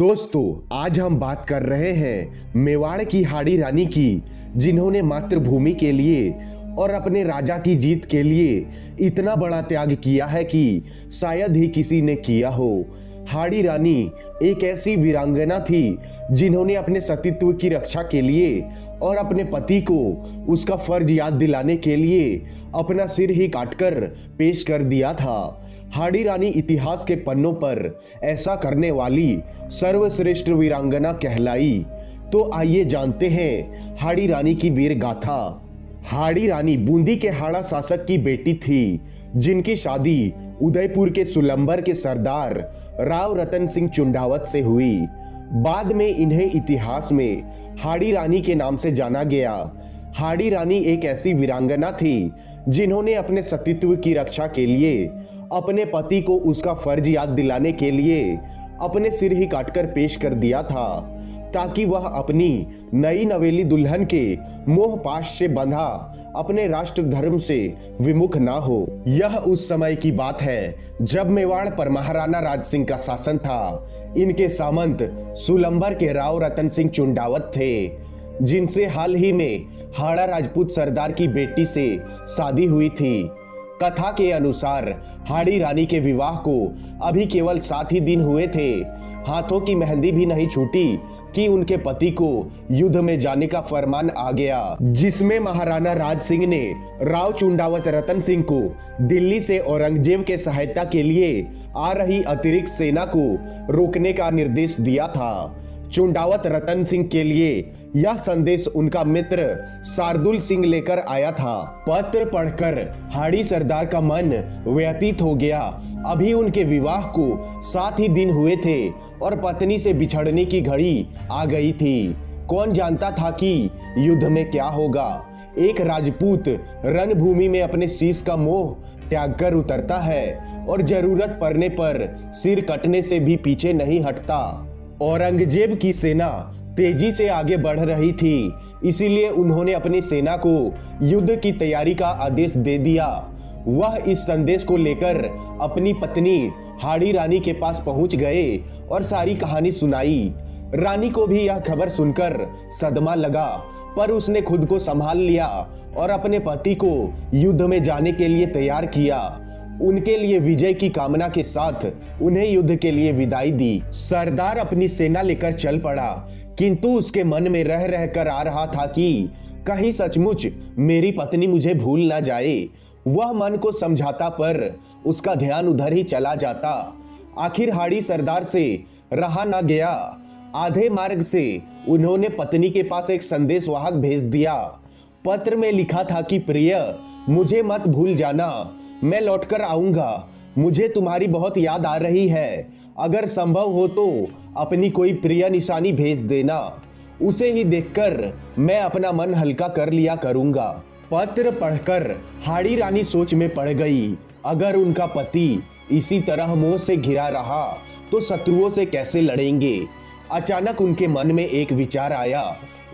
दोस्तों, आज हम बात कर रहे हैं मेवाड़ की हाड़ी रानी की, जिन्होंने मातृभूमि के लिए और अपने राजा की जीत के लिए इतना बड़ा त्याग किया है कि शायद ही किसी ने किया हो। हाड़ी रानी एक ऐसी वीरांगना थी जिन्होंने अपने सतीत्व की रक्षा के लिए और अपने पति को उसका फर्ज याद दिलाने के लिए अपना सिर ही काटकर पेश कर दिया था। हाड़ी रानी इतिहास के पन्नों पर ऐसा करने वाली सर्वश्रेष्ठ वीरांगना कहलाई। तो आइए जानते हैं हाड़ी रानी की वीर गाथा। हाड़ी रानी बूंदी के हाड़ा शासक की बेटी थी, जिनकी शादी उदयपुर के सुलंबर के सरदार राव रतन सिंह चुंडावत से हुई। बाद में इन्हें इतिहास में हाड़ी रानी के नाम से जाना गया। हाड़ी रानी एक ऐसी वीरांगना थी जिन्होंने अपने सतीत्व की रक्षा के लिए अपने पति को उसका फर्ज याद दिलाने के लिए अपने सिर ही काटकर पेश कर दिया था, ताकि वह अपनी नई नवेली दुल्हन के मोह पाश से बंधा अपने राष्ट्र धर्म से विमुख ना हो। यह उस समय की बात है जब मेवाड़ पर महाराणा राज सिंह का शासन था। इनके सामंत सुलंबर के राव रतन सिंह चुंडावत थे, जिनसे हाल ही में हाड़ा राजपूत सरदार की बेटी से शादी हुई थी। कथा के अनुसार हाड़ी रानी के विवाह को अभी केवल 7 ही दिन हुए थे। हाथों की मेहंदी भी नहीं छूटी कि उनके पति को युद्ध में जाने का फरमान आ गया, जिसमें महाराणा राज सिंह ने राव चुंडावत रतन सिंह को दिल्ली से औरंगजेब के सहायता के लिए आ रही अतिरिक्त सेना को रोकने का निर्देश दिया था। चुंडावत रतन सिंह के लिए यह संदेश उनका मित्र शार्दुल सिंह लेकर आया था। पत्र पढ़कर हाड़ी सरदार का मन व्यतीत हो गया। अभी उनके विवाह को 7 ही दिन हुए थे और पत्नी से बिछड़ने की घड़ी आ गई थी। कौन जानता था कि युद्ध में क्या होगा। एक राजपूत रणभूमि में अपने शीश का मोह त्याग कर उतरता है और जरूरत पड़ने पर सिर कटने से भी पीछे नहीं हटता। औरंगजेब की सेना तेजी से आगे बढ़ रही थी, इसीलिए उन्होंने अपनी सेना को युद्ध की तैयारी का आदेश दे दिया। वह इस संदेश को लेकर अपनी पत्नी हाड़ी रानी के पास पहुंच गए और सारी कहानी सुनाई। रानी को भी यह खबर सुनकर सदमा लगा, पर उसने खुद को संभाल लिया और अपने पति को युद्ध में जाने के लिए तैयार किया। उनके लिए विजय की कामना के साथ उन्हें युद्ध के लिए विदाई दी। सरदार अपनी सेना लेकर चल पड़ा, किंतु उसके मन में रह रह कर आ रहा था कि कहीं सचमुच मेरी पत्नी मुझे भूल ना जाए। वह मन को समझाता, पर उसका ध्यान उधर ही चला जाता। आखिर हाड़ी सरदार से रहा ना गया। आधे मार्ग से उन्होंने पत्नी के पास एक संदेश वाहक भेज दिया। पत्र में लिखा था कि प्रिय, मुझे मत भूल जाना, मैं लौटकर आऊंगा। मुझे तुम्हारी बहुत याद आ रही है। अगर संभव हो तो अपनी कोई प्रिय निशानी भेज देना। उसे ही देखकर मैं अपना मन हल्का कर लिया करूंगा। पत्र पढ़कर हाड़ी रानी सोच में पड़ गई। अगर उनका पति इसी तरह मोह से घिरा रहा तो शत्रुओं से कैसे लड़ेंगे। अचानक उनके मन में एक विचार आया।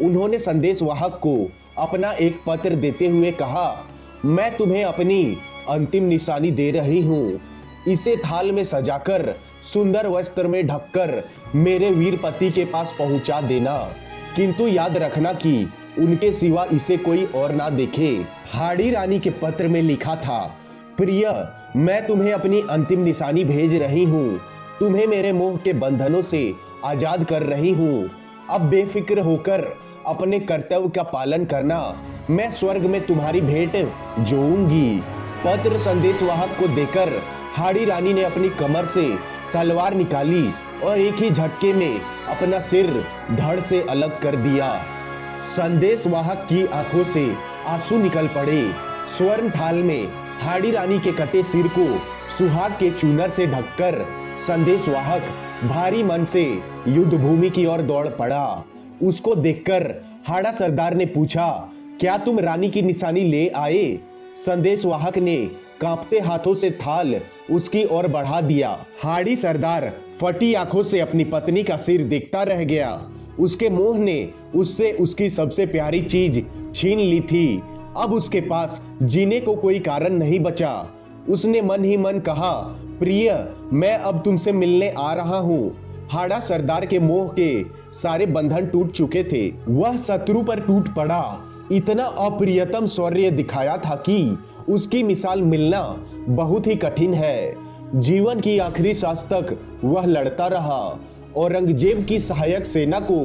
उन्होंने संदेश वाहक को अपना एक पत्र देते हुए कहा, मैं तुम्हें अपनी अंतिम निशानी दे रही हूँ। इसे थाल में सजाकर सुंदर वस्त्र में ढककर मेरे वीर पति के पास पहुंचा देना, किंतु याद रखना कि उनके सिवा इसे कोई और ना देखे। हाड़ी रानी के पत्र में लिखा था, प्रिय, मैं तुम्हें अपनी अंतिम निशानी भेज रही हूँ। तुम्हें मेरे मोह के बंधनों से आजाद कर रही हूँ। अब बेफिक्र होकर अपने कर्तव्य का पालन करना। मैं स्वर्ग में तुम्हारी भेंट जोऊंगी। पत्र संदेश वाहक को देकर हाड़ी रानी ने अपनी कमर से तलवार निकाली और एक ही झटके में अपना सिर धड़ से अलग कर दिया। संदेश वाहक की आंखों से आंसू निकल पड़े। स्वर्ण थाल में हाड़ी रानी के कटे सिर को सुहाग के चूनर से ढककर संदेश वाहक भारी मन से युद्ध भूमि की ओर दौड़ पड़ा। उसको देखकर हाड़ा सरदार ने पूछा, क्या तुम रानी की निशानी ले आए? संदेश वाहक ने कांपते हाथों से थाल उसकी ओर बढ़ा दिया। हाड़ी सरदार फटी आंखों से अपनी पत्नी का सिर देखता रह गया। उसके मोह ने उससे उसकी सबसे प्यारी चीज छीन ली थी। अब उसके पास जीने को कोई कारण नहीं बचा। उसने मन ही मन कहा, प्रिय, मैं अब तुमसे मिलने आ रहा हूँ। हाड़ा सरदार के मोह के सारे बंधन टूट चुके थे। वह शत्रु पर टूट पड़ा, इतना अप्रियतम शौर्य दिखाया था कि उसकी मिसाल मिलना बहुत ही कठिन है। जीवन की आखिरी सांस तक वह लड़ता रहा। औरंगजेब की सहायक सेना को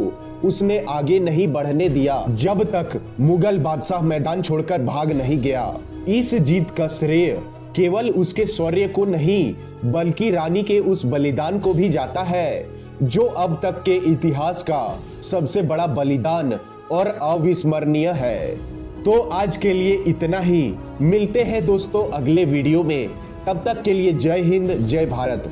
उसने आगे नहीं बढ़ने दिया जब तक मुगल बादशाह मैदान छोड़कर भाग नहीं गया। इस जीत का श्रेय केवल उसके शौर्य को नहीं बल्कि रानी के उस बलिदान को भी जाता है, जो अब तक के इतिहास का सबसे बड़ा बलिदान और अविस्मरणीय है। तो आज के लिए इतना ही। मिलते हैं दोस्तों अगले वीडियो में। तब तक के लिए जय हिंद, जय भारत।